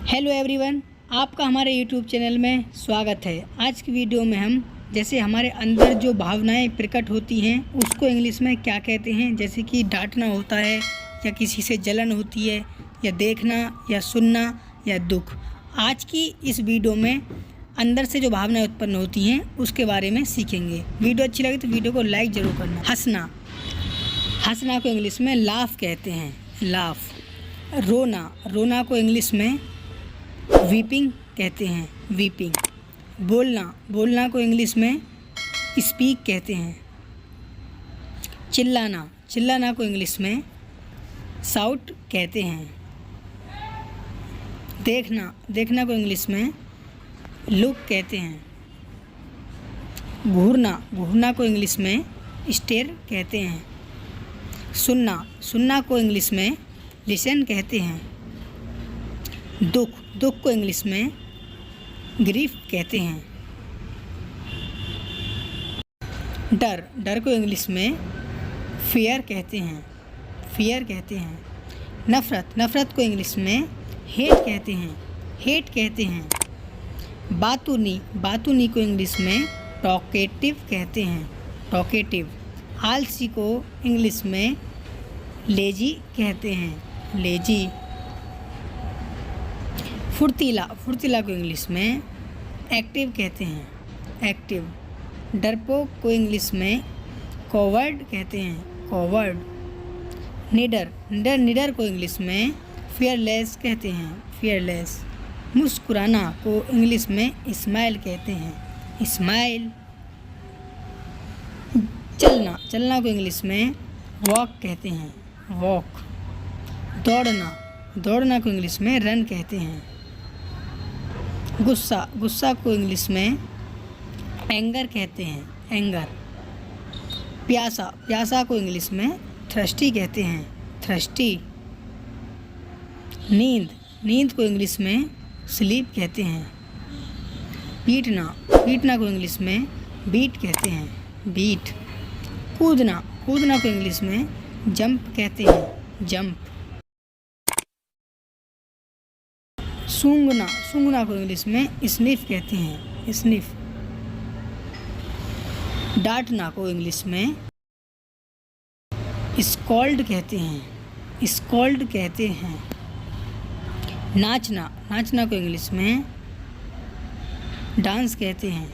Hello everyone, आपका हमारे YouTube channel में स्वागत है। आज की वीडियो में हम जैसे हमारे अंदर जो भावनाएं प्रकट होती हैं उसको इंग्लिश में क्या कहते हैं, जैसे कि डांटना होता है या किसी से जलन होती है या देखना या सुनना या दुख। आज की इस वीडियो में अंदर से जो भावनाएं उत्पन्न होती हैं उसके बारे में सीखेंगे। वीडियो अच्छी लगे तो वीडियो को लाइक ज़रूर करना। हंसना को इंग्लिश में लाफ कहते हैं, लाफ। रोना को इंग्लिश में वीपिंग कहते हैं, वीपिंग। बोलना को इंग्लिश में स्पीक कहते हैं। चिल्लाना को इंग्लिश में साउट कहते हैं। देखना को इंग्लिश में लुक कहते हैं। घूरना को इंग्लिश में स्टेयर कहते हैं। सुनना को इंग्लिश में लिसन कहते हैं। दुख को इंग्लिश में ग्रीफ कहते हैं। डर को इंग्लिश में फियर कहते हैं। नफ़रत को इंग्लिश में हेट कहते हैं। बातूनी को इंग्लिश में टॉकेटिव कहते हैं, आलसी को इंग्लिश में लेजी कहते हैं, लेजी। फुर्तीला को इंग्लिश में एक्टिव कहते हैं, एक्टिव। डरपोक को इंग्लिश में कॉवर्ड कहते हैं, कॉवर्ड। निडर को इंग्लिश में फियरलेस कहते हैं, फियरलेस। मुस्कुराना को इंग्लिश में स्माइल कहते हैं, स्माइल। चलना को इंग्लिश में वॉक कहते हैं, वॉक। दौड़ना को इंग्लिश में रन कहते हैं। गुस्सा को इंग्लिश में एंगर कहते हैं, एंगर। प्यासा को इंग्लिश में थ्रस्टी कहते हैं, थ्रस्टी। नींद को इंग्लिश में स्लीप कहते हैं। पीटना को इंग्लिश में बीट कहते हैं, बीट। कूदना को इंग्लिश में जंप कहते हैं, जंप। सूंघना को इंग्लिश में स्निफ कहते हैं, स्निफ। डांटना को इंग्लिश में स्कॉल्ड कहते हैं, नाचना को इंग्लिश में डांस कहते हैं,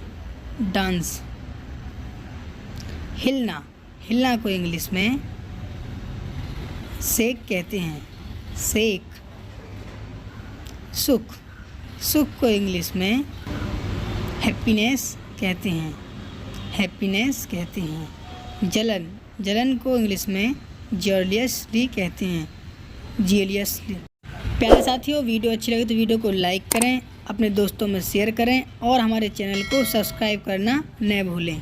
डांस। हिलना को इंग्लिश में शेक कहते हैं, शेक। सुख को इंग्लिश में हैप्पीनेस कहते हैं, हैप्पीनेस कहते हैं। जलन को इंग्लिश में जेलियसली कहते हैं, जेलियसली। प्यारे साथियों, वीडियो अच्छी लगे तो वीडियो को लाइक करें, अपने दोस्तों में शेयर करें और हमारे चैनल को सब्सक्राइब करना न भूलें।